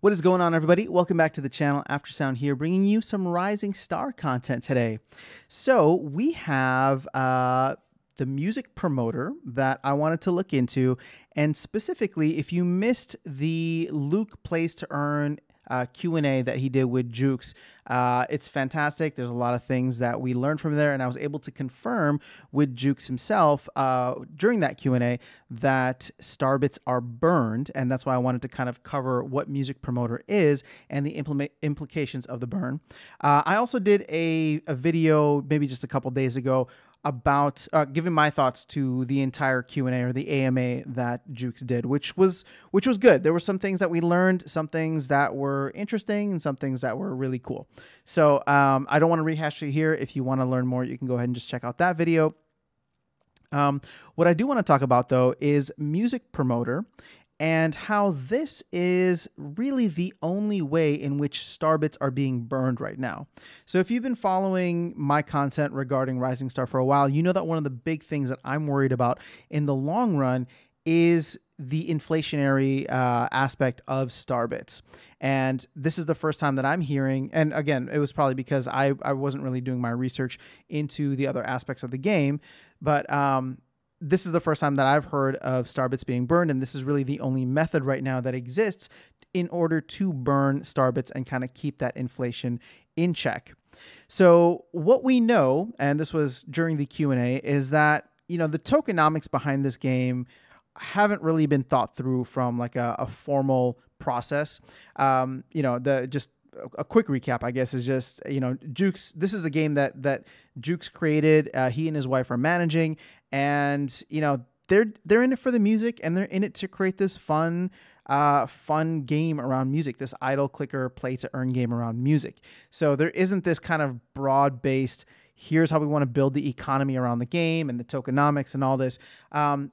What is going on, everybody? Welcome back to the channel. Aftersound here, bringing you some Rising Star content today. So we have the music promoter that I wanted to look into, and specifically, if you missed the Luke Plays to Earn Q&A that he did with Jukes. It's fantastic. There's a lot of things that we learned from there, and I was able to confirm with Jukes himself during that Q&A that Starbits are burned, and that's why I wanted to kind of cover what Music Promoter is and the implications of the burn. I also did a video maybe just a couple days ago about giving my thoughts to the entire Q&A or the AMA that Jukes did, which was good. There were some things that we learned, some things that were interesting, and some things that were really cool. So I don't want to rehash it here. If you want to learn more, you can go ahead and just check out that video. What I do want to talk about, though, is Music Promoter and how this is really the only way in which Starbits are being burned right now. So if you've been following my content regarding Rising Star for a while, you know that one of the big things that I'm worried about in the long run is the inflationary aspect of Starbits. And this is the first time that I'm hearing, and again, it was probably because I wasn't really doing my research into the other aspects of the game, but this is the first time that I've heard of Starbits being burned, and this is really the only method right now that exists in order to burn Starbits and kind of keep that inflation in check. So what we know, and this was during the Q&A, is that, you know, the tokenomics behind this game haven't really been thought through from like a formal process. You know, just a quick recap, I guess, is just, you know, Jukes, this is a game that Jukes created. He and his wife are managing, and, you know, they're in it for the music, and they're in it to create this fun game around music, this idle clicker play to earn game around music. So there isn't this kind of broad-based, here's how we want to build the economy around the game and the tokenomics and all this,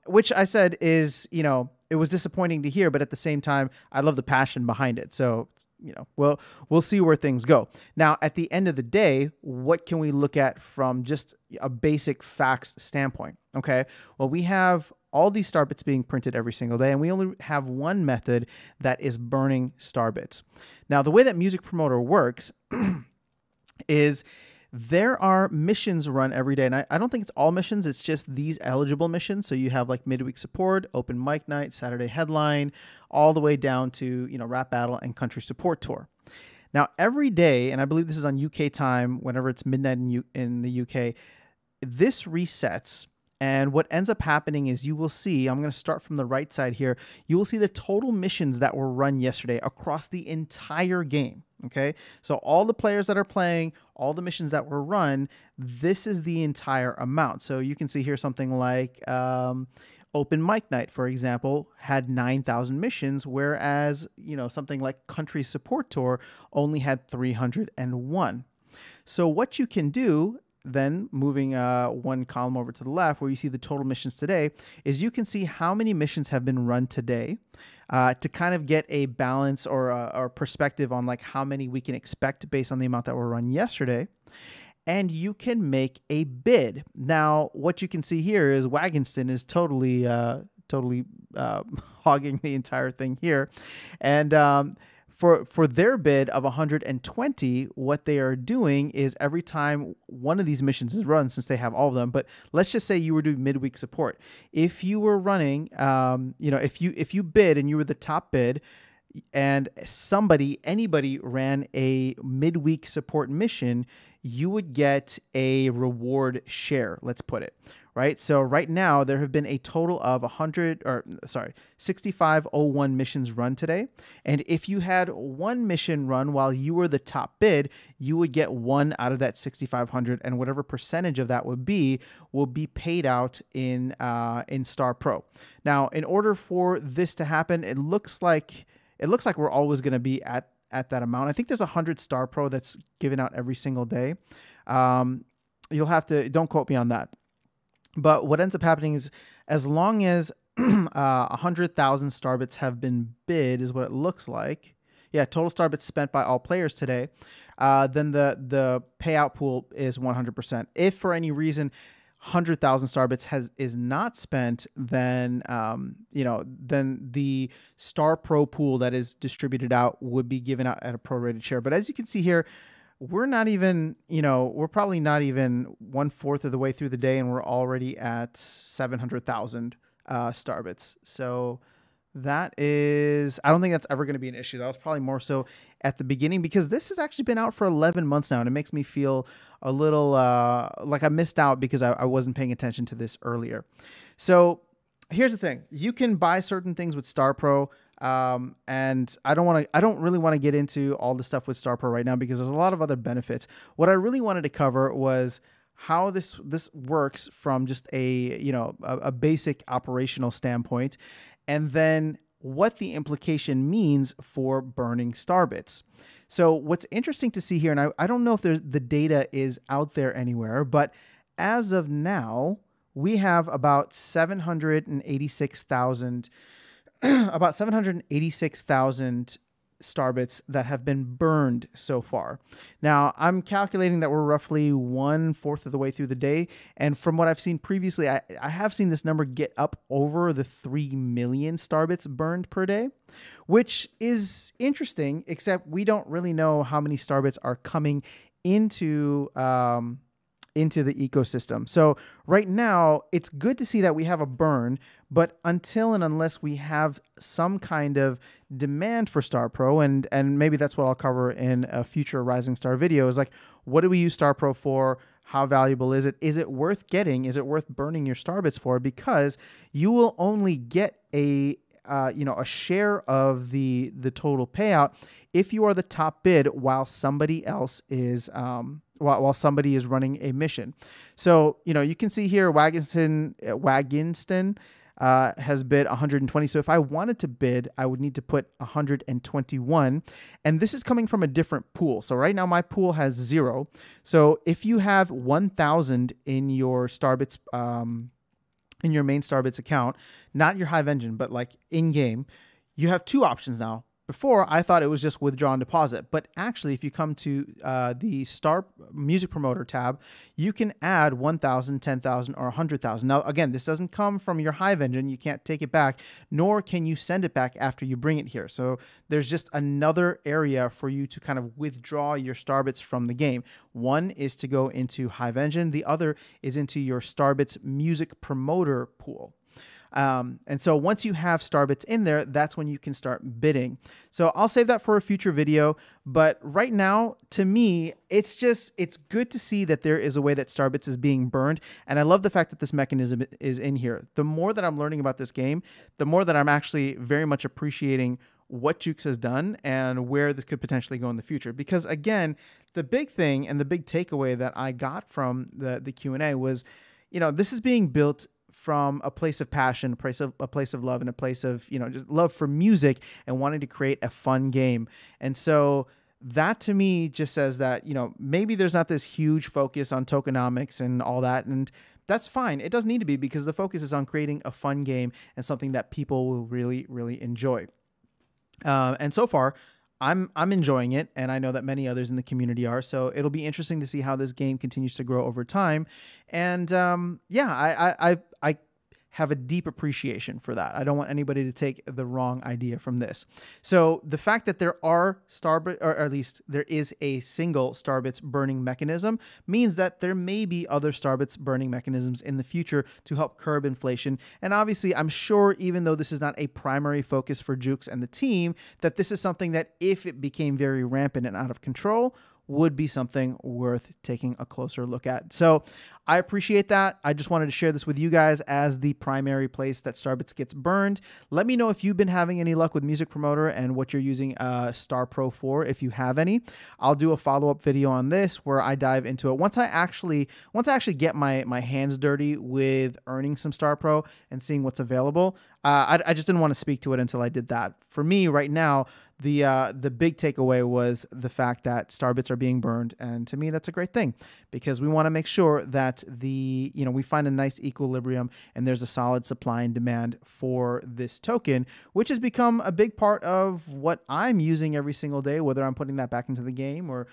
which I said is, you know, it was disappointing to hear, but at the same time, I love the passion behind it. So, you know, we'll see where things go. Now, at the end of the day, what can we look at from just a basic facts standpoint? Okay, well, we have all these Starbits being printed every single day, and we only have one method that is burning Starbits. Now, the way that Music Promoter works is there are missions run every day, and I don't think it's all missions. It's just these eligible missions. So you have like midweek support, open mic night, Saturday headline, all the way down to, you know, rap battle and country support tour. Now, every day, and I believe this is on UK time, whenever it's midnight in the UK, this resets. And what ends up happening is you will see, I'm going to start from the right side here, you will see the total missions that were run yesterday across the entire game. Okay, so all the players that are playing, all the missions that were run, this is the entire amount. So you can see here something like open mic night, for example, had 9,000 missions, whereas, you know, something like country support tour only had 301. So what you can do then, moving one column over to the left where you see the total missions today, is you can see how many missions have been run today to kind of get a balance or a perspective on like how many we can expect based on the amount that were run yesterday. And you can make a bid. Now, what you can see here is Wagonston is totally hogging the entire thing here. And for their bid of 120, what they are doing is every time one of these missions is run, since they have all of them, but let's just say you were doing midweek support. If you were running, you know, if you bid and you were the top bid, and anybody ran a midweek support mission, you would get a reward share, let's put it, right? So right now there have been a total of 6501 missions run today. And if you had one mission run while you were the top bid, you would get one out of that 6,500, and whatever percentage of that will be paid out in Star Pro. Now, in order for this to happen, it looks like we're always going to be at that amount. I think there's 100 Star Pro that's given out every single day. You'll have to, don't quote me on that. But what ends up happening is, as long as 100,000 Starbits have been bid, is what it looks like. Yeah, total Starbits spent by all players today. Then the payout pool is 100%. If for any reason 100,000 Starbits is not spent, then then the Star Pro pool that is distributed out would be given out at a prorated share. But as you can see here, we're not even, we're probably not even 1/4 of the way through the day, and we're already at 700,000 Starbits. So that is, I don't think that's ever going to be an issue. That was probably more so at the beginning, because this has actually been out for 11 months now, and it makes me feel a little like I missed out because I wasn't paying attention to this earlier. So here's the thing: you can buy certain things with Star Pro, and I don't really want to get into all the stuff with Star Pro right now because there's a lot of other benefits. What I really wanted to cover was how this works from just a basic operational standpoint, and then what the implication means for burning Starbits. So what's interesting to see here, and I don't know if the data is out there anywhere, but as of now, we have about 786,000 Starbits that have been burned so far. Now, I'm calculating that we're roughly 1/4 of the way through the day. And from what I've seen previously, I have seen this number get up over the 3 million Starbits burned per day, which is interesting, except we don't really know how many Starbits are coming into the ecosystem. So right now, it's good to see that we have a burn, but until and unless we have some kind of demand for Star Pro, and maybe that's what I'll cover in a future Rising Star video, is like, what do we use Star Pro for? How valuable is it? Is it worth getting? Is it worth burning your Starbits for? Because you will only get a share of the total payout if you are the top bid while somebody else is while somebody is running a mission. So you can see here Wagginston has bid 120. So if I wanted to bid, I would need to put 121, and this is coming from a different pool. So right now my pool has 0. So if you have 1,000 in your Starbits in your main Starbits account, not your Hive engine, but like in game, you have 2 options now. Before, I thought it was just withdraw and deposit, but actually, if you come to the Star Music Promoter tab, you can add 1,000, 10,000, or 100,000. Now, again, this doesn't come from your Hive engine. You can't take it back, nor can you send it back after you bring it here. So there's just another area for you to kind of withdraw your Starbits from the game. One is to go into Hive engine. The other is into your Starbits Music Promoter pool. And so once you have Starbits in there, that's when you can start bidding. So I'll save that for a future video. But right now, to me, it's good to see that there is a way that Starbits is being burned. And I love the fact that this mechanism is in here. The more that I'm learning about this game, the more that I'm actually very much appreciating what Jukes has done and where this could potentially go in the future. Because again, the big thing and the big takeaway that I got from the Q&A was, this is being built from a place of passion, a place of love, and a place of, just love for music and wanting to create a fun game. And so that to me just says that, maybe there's not this huge focus on tokenomics and all that. And that's fine. It doesn't need to be, because the focus is on creating a fun game and something that people will really, really enjoy. And so far, I'm enjoying it, and I know that many others in the community are. So it'll be interesting to see how this game continues to grow over time. And yeah, I have a deep appreciation for that. I don't want anybody to take the wrong idea from this. So the fact that there are Starbits, or at least there is a single Starbits burning mechanism, means that there may be other Starbits burning mechanisms in the future to help curb inflation. And obviously, I'm sure, even though this is not a primary focus for Jukes and the team, that this is something that, if it became very rampant and out of control, would be something worth taking a closer look at. So I appreciate that. I just wanted to share this with you guys as the primary place that Starbits gets burned. Let me know if you've been having any luck with Music Promoter and what you're using Star Pro for, if you have any. I'll do a follow-up video on this where I dive into it. Once I actually get my hands dirty with earning some Star Pro and seeing what's available, I just didn't want to speak to it until I did that. For me right now, the big takeaway was the fact that Starbits are being burned, and to me that's a great thing, because we want to make sure that we find a nice equilibrium and there's a solid supply and demand for this token, which has become a big part of what I'm using every single day, whether I'm putting that back into the game or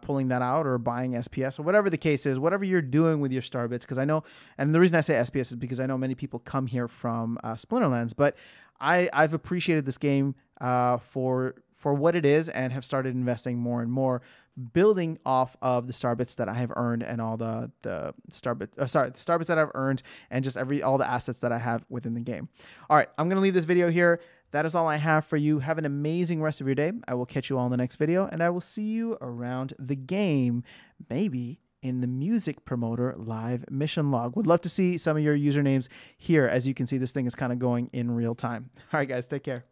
pulling that out or buying SPS or whatever the case is, whatever you're doing with your Starbits. Because I know, and the reason I say SPS is because I know many people come here from Splinterlands, but I've appreciated this game for what it is, and have started investing more and more, building off of the Starbits that I have earned and all the Starbits, the Starbits that I've earned, and just all the assets that I have within the game. All right, I'm gonna leave this video here. That is all I have for you. Have an amazing rest of your day. I will catch you all in the next video, and I will see you around the game, maybe in the Music Promoter live mission log. Would love to see some of your usernames here. As you can see, this thing is kind of going in real time. All right, guys, take care.